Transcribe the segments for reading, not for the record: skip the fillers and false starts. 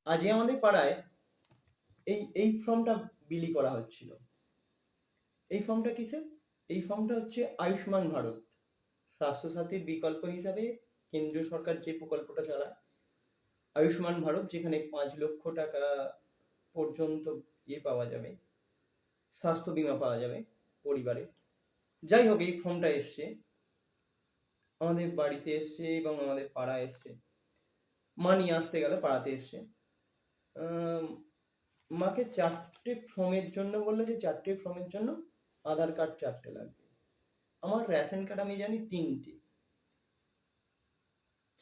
আজকে আমাদের পাড়ায় এই ফর্মটা বিলি করা হচ্ছিল। এই ফর্মটা কিসের? এই ফর্মটা হচ্ছে আয়ুষ্মান ভারত স্বাস্থ্যসাথীর বিকল্প হিসাবে কেন্দ্রীয় সরকার যে প্রকল্পটা চালায়, আয়ুষ্মান ভারত, যেখানে 5 লক্ষ টাকা পর্যন্ত পাওয়া যাবে, স্বাস্থ্য বীমা পাওয়া যাবে পরিবারে। যাই হোক, এই ফর্মটা এসছে আমাদের বাড়িতে, এসছে এবং আমাদের পাড়ায় এসছে। মা নিয়ে আসতে গেল, পাড়াতে এসছে। মাকে 4টে ফর্মের জন্য বললো যে 4টে ফর্মের জন্য আধার কার্ড 4টে লাগবে। আমার রেশন কার্ড আমি জানি 3টে,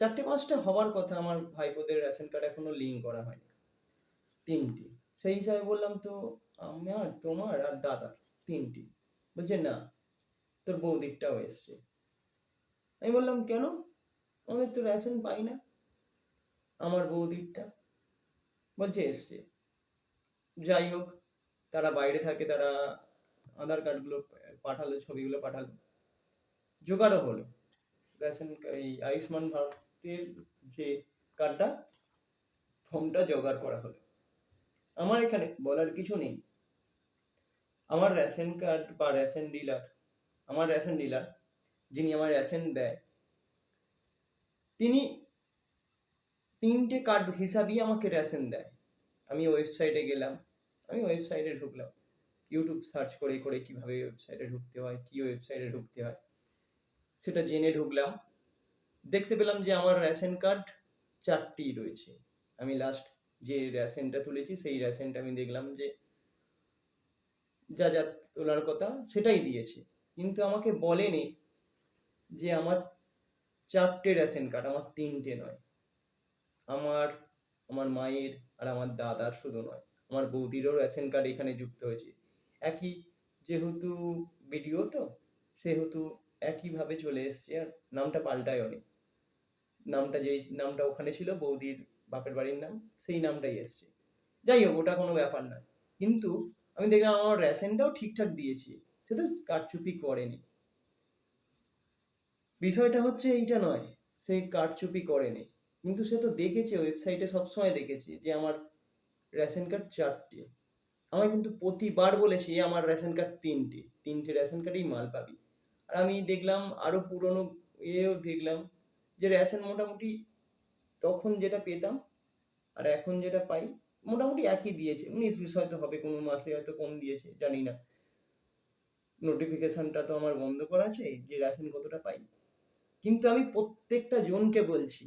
4টে 5টে হওয়ার কথা। আমার ভাইপোদের রেশন কার্ড এখনো লিঙ্ক করা হয়নি, 3টে। সেই হিসাবে বললাম তো আমার, তোমার আর দাদার 3টে। বলছে না, তোর বৌদিরটাও এসছে। আমি বললাম কেন? আমাদের তো রেশন পাই না। আমার বৌদিরটা বলছে এসছে। যাই হোক, তারা বাইরে থাকে, তারা আধার কার্ডগুলো পাঠালো, ছবিগুলো পাঠালো, জোগাড়ও হলো। রেশন এই আয়ুষ্মান ভারতের যে কার্ডটা, ফর্মটা জোগাড় করা হলো। আমার এখানে বলার কিছু নেই। আমার রেশন কার্ড বা আমার রেশন ডিলার যিনি আমার রেশন দেয়, তিনি 3টে কার্ড হিসাবেই আমাকে রেশন দেয়। আমি ওয়েবসাইটে ঢুকলাম, ইউটিউব সার্চ করে করে কিভাবে ওয়েবসাইটে ঢুকতে হয়, কি ওয়েবসাইটে ঢুকতে হয় সেটা জেনে ঢুকলাম। দেখতে পেলাম যে আমার রেশন কার্ড 4টি রয়েছে। আমি লাস্ট যে রেশনটা তুলেছি সেই রেশনটা আমি দেখলাম যে যা যা তোলার কথা সেটাই দিয়েছে, কিন্তু আমাকে বলেনি যে আমার 4টে রেশন কার্ড, আমার 3টে নয়। আমার, আমার মায়ের আর আমার দাদার শুধু নয়, আমার বৌদিরও রেশন কার্ড এখানে যুক্ত হয়েছে। একই, যেহেতু ভিডিও তো, সেহেতু একইভাবে চলে এসছে, আর নামটা পাল্টায়নি। যেই নামটা ওখানে ছিল বৌদির বাপের বাড়ির নাম, সেই নামটাই এসছে। যাই হোক, ওটা কোনো ব্যাপার না। কিন্তু আমি দেখলাম আমার রেশনটাও ঠিকঠাক দিয়েছি, সেটা কারচুপি করেনি। বিষয়টা হচ্ছে এইটা নয়, সে কারচুপি করেনি, কিন্তু সে তো দেখেছে, ওয়েবসাইটে সবসময় দেখেছি যে আমার রেশন কার্ড 4টে। আমায় কিন্তু প্রতিবার বলেছি আমার রেশন কার্ড 3টে, 3টে রেশন কার্ডেই মাল পাবি। আর আমি দেখলাম আরো পুরনো দেখলাম যে রেশন মোটামুটি তখন যেটা পেতাম আর এখন যেটা পাই মোটামুটি একই দিয়েছে। 19-20 হয়তো হবে, কোনো মাসে হয়তো কম দিয়েছে, জানি না। নোটিফিকেশনটা তো আমার বন্ধ করা আছে যে রেশন কতটা পাই। কিন্তু আমি প্রত্যেকটা জনকে বলছি,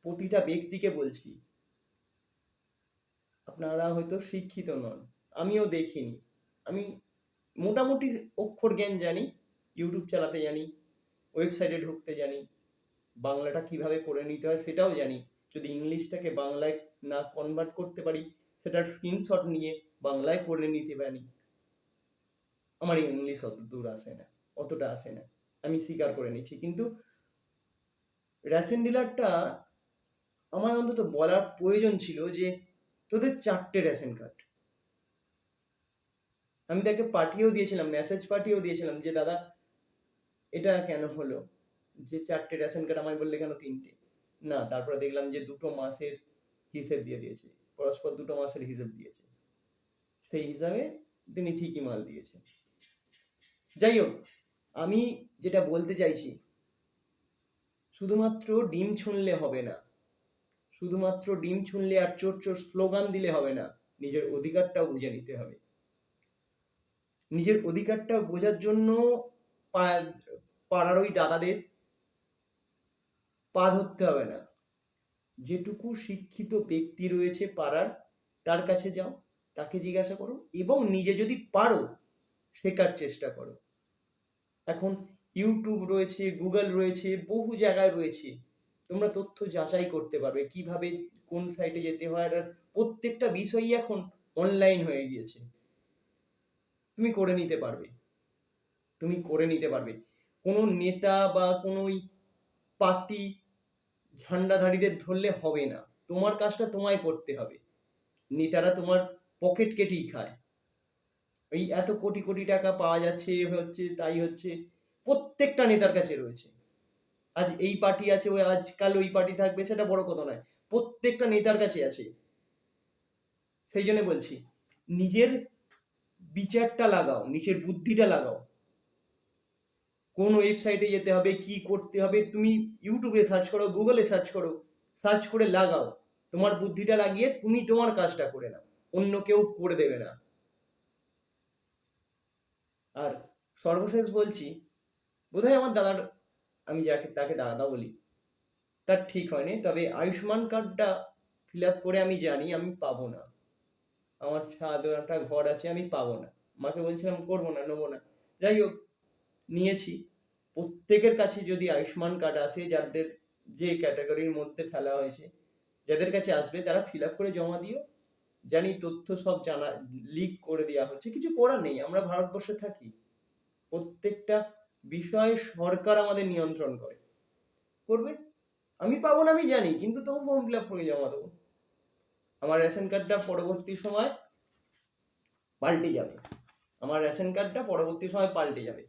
প্রতিটা ব্যক্তিকে বলছি, আপনারা হয়তো শিক্ষিত নন, আমিও দেখিনি। আমি মোটামুটি অক্ষর জ্ঞান জানি, ইউটিউব চালাতে জানি, ওয়েবসাইটে ঢুকতে জানি, বাংলাটা কিভাবে করে নিতে হয় সেটাও জানি। যদি ইংলিশটাকে বাংলায় না কনভার্ট করতে পারি, সেটার স্ক্রিনশট নিয়ে বাংলায় করে নিতে পারি। আমার ইংলিশ অতটা আসে না, আমি স্বীকার করে নিচ্ছি। কিন্তু রেশন ডিলারটা আমার অন্তত বলার প্রয়োজন ছিল যে তোদের 4টে রেশন কার্ড। আমি তাকে পাঠিয়েও দিয়েছিলাম, মেসেজ পাঠিয়েও দিয়েছিলাম যে দাদা এটা কেন হলো, যে 4টে রেশন কার্ড আমায় বললে কেন 3টে? না, তারপরে দেখলাম যে 2 মাসের হিসেব দিয়ে দিয়েছে, পরস্পর 2 মাসের হিসেব দিয়েছে, সেই হিসাবে তিনি ঠিকই মাল দিয়েছে। যাই হোক, আমি যেটা বলতে চাইছি, শুধুমাত্র ডিম ছুঁড়লে হবে না, শুধুমাত্র ডিম ছুঁড়লে আর চোর চোর স্লোগান দিলে হবে না, নিজের অধিকারটাও বুঝে নিতে হবে। নিজের অধিকারটা বোঝার জন্য পাড়ার ওই দাদাদের পা ধরতে হবে না। যেটুকু শিক্ষিত ব্যক্তি রয়েছে পাড়ার, তার কাছে যাও, তাকে জিজ্ঞাসা করো, এবং নিজে যদি পারো শেখার চেষ্টা করো। এখন ইউটিউব রয়েছে, গুগল রয়েছে, বহু জায়গায় রয়েছে, তোমরা তথ্য যাচাই করতে পারবে কিভাবে কোন সাইটে যেতে হয়। আর প্রত্যেকটা বিষয়ই এখন অনলাইন হয়ে গিয়েছে, তুমি করে নিতে পারবে, তুমি করে নিতে পারবে। কোনো নেতা বা কোনো পাতি ঝান্ডাধারীদের ধরলে হবে না, তোমার কাজটা তোমায় করতে হবে। নেতারা তোমার পকেট কেটেই খায়। এই এত কোটি কোটি টাকা পাওয়া যাচ্ছে, হচ্ছে তাই হচ্ছে, প্রত্যেকটা নেতার কাছে রয়েছে। আজ এই পার্টি আছে, ওই আজকাল ওই পার্টি থাকবে, সেটা বড় কথা নয়, প্রত্যেকটা নেতার কাছে আছে। সেই জন্য বলছি, নিজের বিচারটা লাগাও, নিজের বুদ্ধিটা লাগাও। কোন ওয়েবসাইটে যেতে হবে, কি করতে হবে, তুমি ইউটিউবে সার্চ করো, গুগলে সার্চ করো, সার্চ করে লাগাও। তোমার বুদ্ধিটা লাগিয়ে তুমি তোমার কাজটা করে নাও, অন্য কেউ করে দেবে না। আর সর্বশেষ বলছি, বোধহয় আমার দাদার, আমি যাকে তাকে দাদা বলি, তার ঠিক হয়নি, তবে আয়ুষ্মান কার্ডটা ফিল আপ করে আমি জানি আমি পাবো না। আমার ছাদ একটা ঘর আছে, আমি পাবো না। মাকে বলছিলাম করবো না, নেবো না। যাই হোক, নিয়েছি। প্রত্যেকের কাছে যদি আয়ুষ্মান কার্ড আসে, যাদের যে ক্যাটাগরির মধ্যে ফেলা হয়েছে, যাদের কাছে আসবে তারা ফিল আপ করে জমা দিও। জানি তথ্য সব জানা লিক করে দেওয়া হচ্ছে, কিছু করার নেই, আমরা ভারতবর্ষে থাকি। প্রত্যেকটা বিষয় সরকার আমাদের নিয়ন্ত্রণ করে, করবে। আমি পাবো না আমি জানি, কিন্তু তবু ফর্ম ফিল আপ করে জমা দেবো। আমার রেশন কার্ডটা পরবর্তী সময় পাল্টে যাবে, আমার রেশন কার্ডটা পরবর্তী সময় পাল্টে যাবে,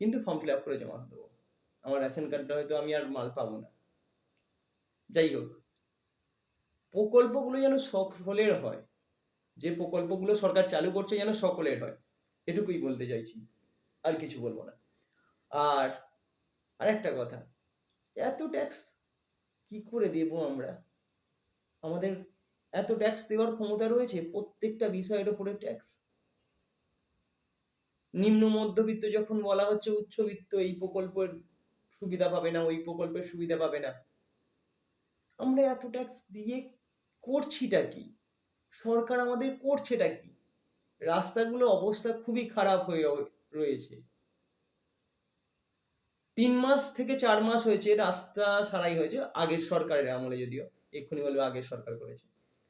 কিন্তু ফর্ম ফিল আপ করে জমা দেবো। আমার রেশন কার্ডটা হয়তো আমি আর মাল পাবো না। যাই হোক, প্রকল্পগুলো যেন সকলের হয়, যে প্রকল্পগুলো সরকার চালু করছে যেন সকলের হয়, এটুকুই বলতে চাইছি, আর কিছু বলবো না। আর আরেকটা কথা, এত ট্যাক্স কি করে দেব আমরা? আমাদের এত ট্যাক্স দেওয়ার ক্ষমতা রয়েছে? প্রত্যেকটা বিষয়ের উপরে ট্যাক্স। নিম্ন মধ্যবিত্ত যখন বলা হচ্ছে উচ্চবিত্ত এই প্রকল্পের সুবিধা পাবে না, ওই প্রকল্পের সুবিধা পাবে না, আমরা এত ট্যাক্স দিয়ে করছিটা কি? সরকার আমাদের করছেটা কি? রাস্তাগুলোর অবস্থা খুবই খারাপ হয়ে রয়েছে। 3 মাস থেকে 4 মাস হয়েছে রাস্তা সারাই হয়েছে, আগের সরকারের আমলে, যদিও এক্ষুনি বলবো আগের সরকার করেছে,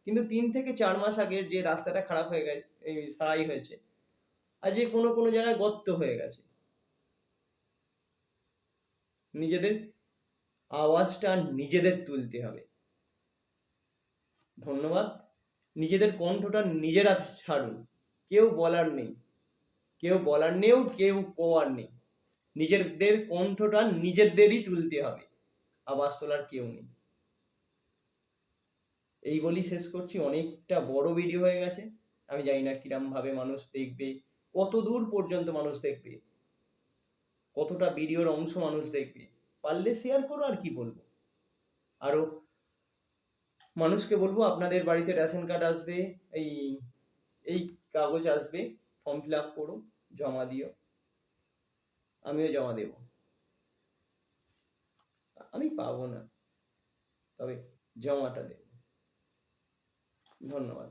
কিন্তু 3 থেকে 4 মাস আগের যে রাস্তাটা খারাপ হয়ে গেছে, সারাই হয়েছে, আজকে কোনো কোনো জায়গায় গর্ত হয়ে গেছে। নিজেদের আওয়াজটা নিজেদের তুলতে হবে। ধন্যবাদ। নিজেদের কণ্ঠটা নিজেরা ছাড়ুন, কেউ বলার নেই, কেউ বলার নেই, কেউ কোয়ার নেই। নিজেদের কণ্ঠটা নিজেদেরই তুলতে হবে, আওয়াজ তোলার কেউ নেই। এই বলি শেষ করছি, অনেকটা বড় ভিডিও হয়ে গেছে, আমি জানি না কিরম ভাবে মানুষ দেখবে, কত দূর পর্যন্ত মানুষ দেখবে, কতটা ভিডিওর অংশ মানুষ দেখবে। পারলে শেয়ার করো, আর কি বলবো। আরো মানুষকে বলবো, আপনাদের বাড়িতে রেশন কার্ড আসবে, এই এই কাগজ আসবে, ফর্ম ফিল আপ করো, জমা দিও, আমিও জমা দেব। আমি পাবো না, তবে জমাটা দেব। ধন্যবাদ।